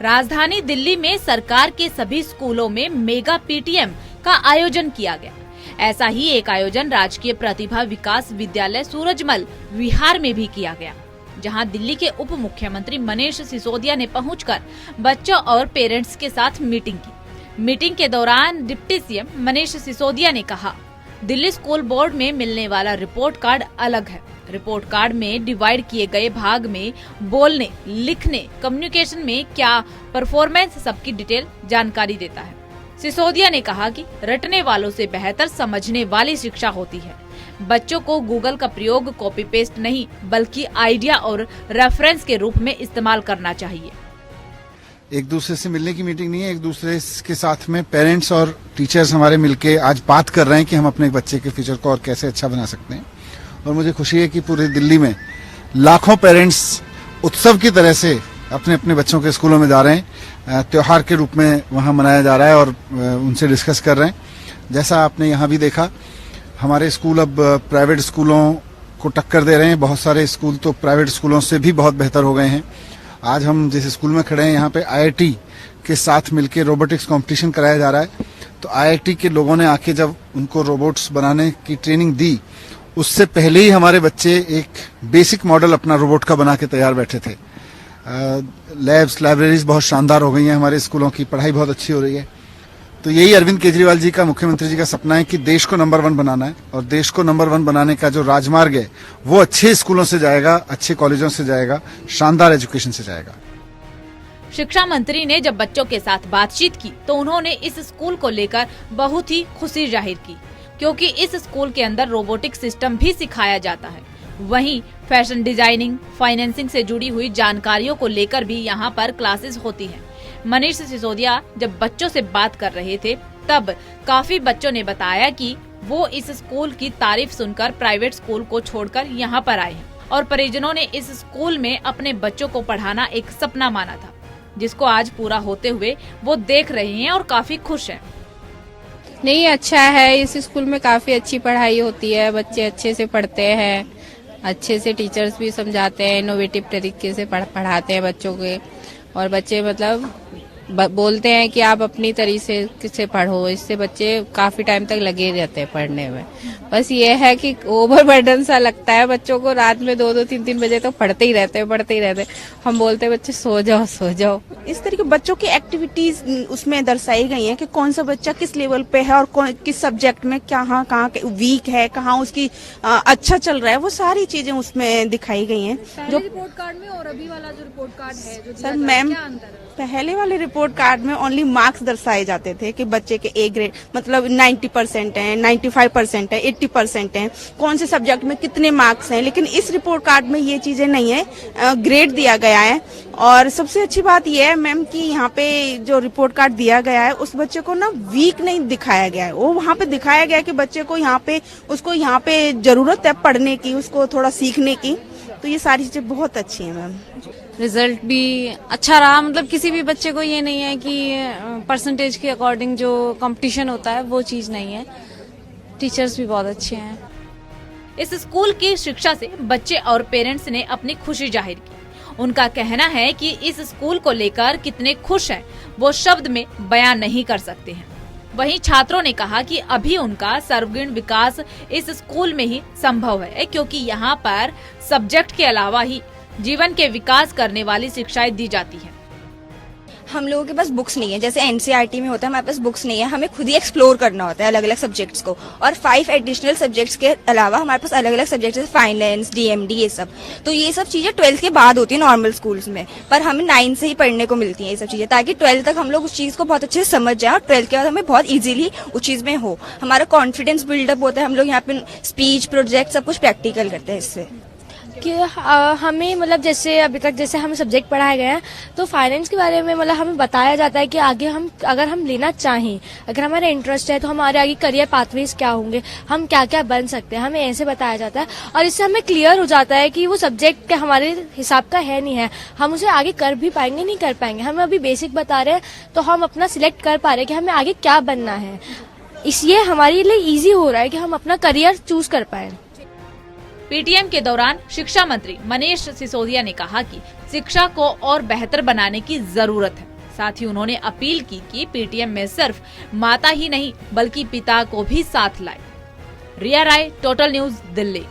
राजधानी दिल्ली में सरकार के सभी स्कूलों में मेगा पीटीएम का आयोजन किया गया। ऐसा ही एक आयोजन राजकीय प्रतिभा विकास विद्यालय सूरजमल विहार में भी किया गया, जहां दिल्ली के उप मुख्यमंत्री मनीष सिसोदिया ने पहुंचकर बच्चों और पेरेंट्स के साथ मीटिंग की। मीटिंग के दौरान डिप्टी सीएम मनीष सिसोदिया ने कहा, दिल्ली स्कूल बोर्ड में मिलने वाला रिपोर्ट कार्ड अलग है। रिपोर्ट कार्ड में डिवाइड किए गए भाग में बोलने, लिखने, कम्युनिकेशन में क्या परफॉर्मेंस, सबकी डिटेल जानकारी देता है। सिसोदिया ने कहा कि रटने वालों से बेहतर समझने वाली शिक्षा होती है। बच्चों को गूगल का प्रयोग कॉपी पेस्ट नहीं बल्कि आइडिया और रेफरेंस के रूप में इस्तेमाल करना चाहिए। एक दूसरे से मिलने की मीटिंग नहीं है, एक दूसरे के साथ में पेरेंट्स और टीचर्स हमारे मिलके आज बात कर रहे हैं कि हम अपने बच्चे के फ्यूचर को और कैसे अच्छा बना सकते हैं। और मुझे खुशी है कि पूरे दिल्ली में लाखों पेरेंट्स उत्सव की तरह से अपने अपने बच्चों के स्कूलों में जा रहे हैं, त्योहार के रूप में वहां मनाया जा रहा है और उनसे डिस्कस कर रहे हैं। जैसा आपने यहाँ भी देखा, हमारे स्कूल अब प्राइवेट स्कूलों को टक्कर दे रहे हैं। बहुत सारे स्कूल तो प्राइवेट स्कूलों से भी बहुत बेहतर हो गए हैं। आज हम जिस स्कूल में खड़े हैं, यहाँ पे आईआईटी के साथ मिलके रोबोटिक्स कंपटीशन कराया जा रहा है। तो आईआईटी के लोगों ने आके जब उनको रोबोट्स बनाने की ट्रेनिंग दी, उससे पहले ही हमारे बच्चे एक बेसिक मॉडल अपना रोबोट का बना के तैयार बैठे थे। लैब्स, लाइब्रेरीज बहुत शानदार हो गई हैं, हमारे स्कूलों की पढ़ाई बहुत अच्छी हो रही है। तो यही अरविंद केजरीवाल जी का, मुख्यमंत्री जी का सपना है कि देश को नंबर 1 बनाना है, और देश को नंबर 1 बनाने का जो राजमार्ग है वो अच्छे स्कूलों से जाएगा, अच्छे कॉलेजों से जाएगा, शानदार एजुकेशन से जाएगा। शिक्षा मंत्री ने जब बच्चों के साथ बातचीत की तो उन्होंने इस स्कूल को लेकर बहुत ही खुशी जाहिर की, क्योंकि इस स्कूल के अंदर रोबोटिक सिस्टम भी सिखाया जाता है। वहीं फैशन डिजाइनिंग, फाइनेंसिंग से जुड़ी हुई जानकारियों को लेकर भी यहाँ पर क्लासेस होती हैं। मनीष सिसोदिया जब बच्चों से बात कर रहे थे तब काफी बच्चों ने बताया कि वो इस स्कूल की तारीफ सुनकर प्राइवेट स्कूल को छोड़कर यहाँ पर आए हैं, और परिजनों ने इस स्कूल में अपने बच्चों को पढ़ाना एक सपना माना था, जिसको आज पूरा होते हुए वो देख रहे हैं और काफी खुश हैं। नहीं, अच्छा है। इस स्कूल में काफी अच्छी पढ़ाई होती है, बच्चे अच्छे से पढ़ते हैं, अच्छे से टीचर्स भी समझाते हैं, इनोवेटिव तरीके से पढ़ाते हैं बच्चों के, और बच्चे मतलब बोलते हैं कि आप अपनी तरीके से पढ़ो। इससे बच्चे काफी टाइम तक लगे रहते हैं पढ़ने में। बस ये है कि ओवरबर्डन सा लगता है बच्चों को, रात में 2-2, 3-3 बजे तो पढ़ते ही रहते। हम बोलते हैं बच्चे सो जाओ। इस तरह के बच्चों की एक्टिविटीज उसमें दर्शाई गई हैं कि कौन सा बच्चा किस लेवल पे है और किस सब्जेक्ट में कहाँ वीक है, कहाँ उसकी अच्छा चल रहा है, वो सारी चीजें उसमें दिखाई गई हैं। जो रिपोर्ट कार्ड में और अभी वाला जो रिपोर्ट कार्ड है जो सर मैम, पहले वाले रिपोर्ट कार्ड में ओनली मार्क्स दर्शाए जाते थे कि बच्चे के ए ग्रेड मतलब 90% है, 95% है, 80% है, कौन से सब्जेक्ट में कितने मार्क्स हैं। लेकिन इस रिपोर्ट कार्ड में ये चीजें नहीं है, ग्रेड दिया गया है। और सबसे अच्छी बात यह है मैम कि यहाँ पे जो रिपोर्ट कार्ड दिया गया है उस बच्चे को ना वीक नहीं दिखाया गया है, वो वहाँ पे दिखाया गया है कि बच्चे को उसको यहाँ पे जरूरत है पढ़ने की, उसको थोड़ा सीखने की। तो ये सारी चीजें बहुत अच्छी हैं मैम। रिजल्ट भी अच्छा रहा, मतलब किसी भी बच्चे को ये नहीं है कि परसेंटेज के अकॉर्डिंग जो कंपटीशन होता है वो चीज नहीं है। टीचर्स भी बहुत अच्छे हैं। इस स्कूल की शिक्षा से बच्चे और पेरेंट्स ने अपनी खुशी जाहिर की। उनका कहना है कि इस स्कूल को लेकर कितने खुश हैं वो शब्द में बयान नहीं कर सकते हैं। वहीं छात्रों ने कहा कि अभी उनका सर्वगुण विकास इस स्कूल में ही संभव है, क्योंकि यहाँ पर सब्जेक्ट के अलावा ही जीवन के विकास करने वाली शिक्षाएं दी जाती हैं। हम लोगों के पास बुक्स नहीं है, जैसे एनसीईआरटी में होता है, हमारे पास बुक्स नहीं है। हमें खुद ही एक्सप्लोर करना होता है अलग अलग सब्जेक्ट्स को, और 5 एडिशनल सब्जेक्ट्स के अलावा हमारे पास अलग अलग सब्जेक्ट्स जैसे फाइनेंस, डीएमडी, ये सब। तो ये सब चीजें 12th के बाद होती है नॉर्मल स्कूल्स में, पर हमें 9 से ही पढ़ने को मिलती है ये सब चीजें, ताकि 12th तक हम लोग उस चीज को बहुत अच्छे से समझ जाए और 12th के बाद हमें बहुत इजीली उस चीज में हो। हमारा कॉन्फिडेंस बिल्डअप होता है। हम लोग यहाँ पे स्पीच, प्रोजेक्ट सब कुछ प्रैक्टिकल करते हैं इससे। कि हमें मतलब जैसे अभी तक जैसे हमें सब्जेक्ट पढ़ाए गए हैं, तो फाइनेंस के बारे में मतलब हमें बताया जाता है कि आगे हम अगर हम लेना चाहें, अगर हमारा इंटरेस्ट है तो हमारे आगे करियर पाथवेज क्या होंगे, हम क्या क्या बन सकते हैं, हमें ऐसे बताया जाता है। और इससे हमें क्लियर हो जाता है कि वो सब्जेक्ट हमारे हिसाब का है नहीं है, हम उसे आगे कर भी पाएंगे नहीं कर पाएंगे। हमें अभी बेसिक बता रहे हैं तो हम अपना सिलेक्ट कर पा रहे हैं कि हमें आगे क्या बनना है। इसलिए हमारे लिए इजी हो रहा है कि हम अपना करियर चूज कर पाए। पीटीएम के दौरान शिक्षा मंत्री मनीष सिसोदिया ने कहा कि शिक्षा को और बेहतर बनाने की जरूरत है। साथ ही उन्होंने अपील की कि पीटीएम में सिर्फ माता ही नहीं बल्कि पिता को भी साथ लाए। रिया राय, टोटल न्यूज, दिल्ली।